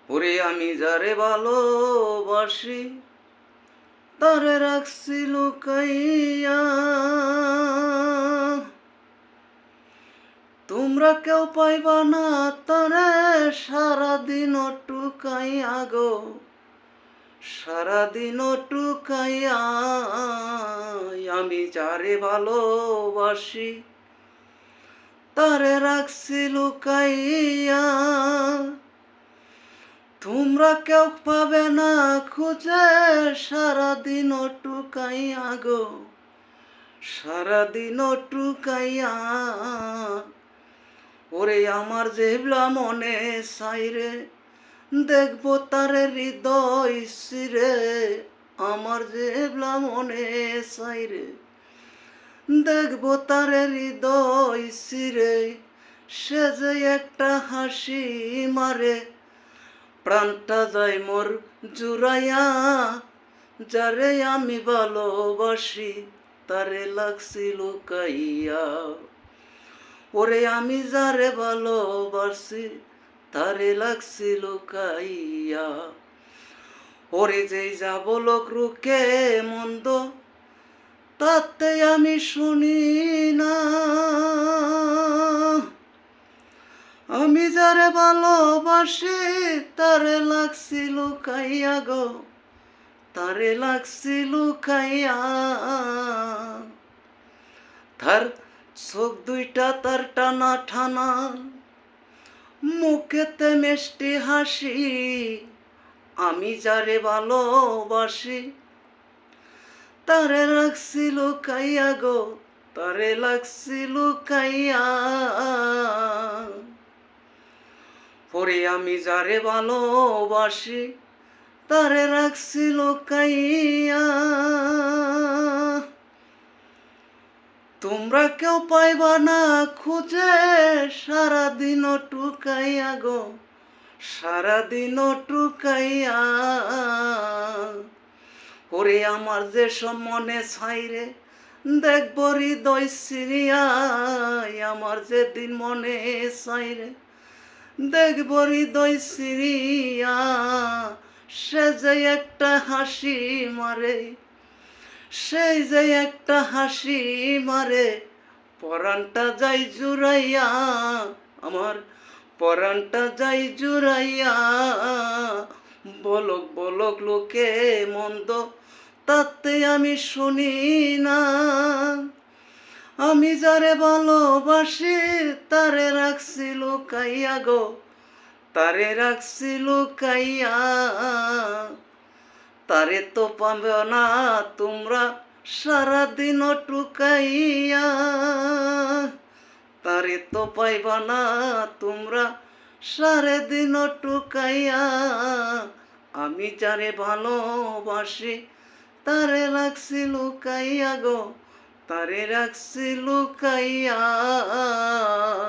ওরে আমি যারে ভালোবাসি তারে রাখছি লুকাইয়া, তোমরা কেউ পাইবা না তারে সারাদিন টুকাইয়া গো, সারাদিন টুকাইয়া। আমি যারে ভালোবাসি তারে রাখছি লুকাইয়া, তোমরা কেউ পাবে না খুঁজে সারাদিন টুকাইয়া গো, সারাদিন টুকাইয়া। ওরে আমার যেবলা মনে চাইরে দেখবো তারে হৃদয় সিরে, আমার যেবলা মনে চাইরে দেখবো তারে হৃদয় সিরে, সে যে একটা হাসি মারে প্রাণটা যায় মোর জুড়াইয়া, যারে আমি ভালোবাসি তারে লাগছি লুকাইয়া। ওরে আমি যারে ভালোবাসি তারে লাগছি লুকাইয়া। ওরে যেই যাব লোক রুকে মন্দ তাতে আমি শুনি না, আমি যারে ভালোবাসি তারে লাগছি লুকাইয়া গো, তারে লাগছি লুকাইয়া। তার চোখ দুইটা তার টানা ঠানা, মুখেতে মিষ্টি হাসি, আমি যারে ভালোবাসি তারে লাগছি লুকাইয়া গো, তারে লাগছি লুকাইয়া। পরে আমি যারে ভালোবাসি তারে রাখছি লুকাইয়া, তোমরা কেউ পাইবা না খুঁজে সারাদিন টুকাইয়া গো, সারাদিন টুকাইয়া। ওরে আমার যে সব মনে ছাইরে দেখবো হৃদয় সিরিয়া, আমার যেদিন মনে চাইরে দেখবো হৃদয় সিরিয়া, সে যে একটা হাসি মারে, সেই যে একটা হাসি মারে পরাণটা যাই জুড়াইয়া, আমার পরাণটা যাই জুড়াইয়া। বলক বলক লোকে মন্দ তাতে আমি শুনি না, আমি যারে ভালোবাসি তারে রাখছি লুকাইয়া গো, তারে রাখছি লুকাইয়া। তারে তো পাবে না তোমরা সারাদিন টুকাইয়া, তারে তো পাইবা না তোমরা সারাদিন টুকাইয়া। আমি যারে ভালোবাসি তারে রাখছি লুকাইয়া গো, তারে রাখছি লুকাইয়া।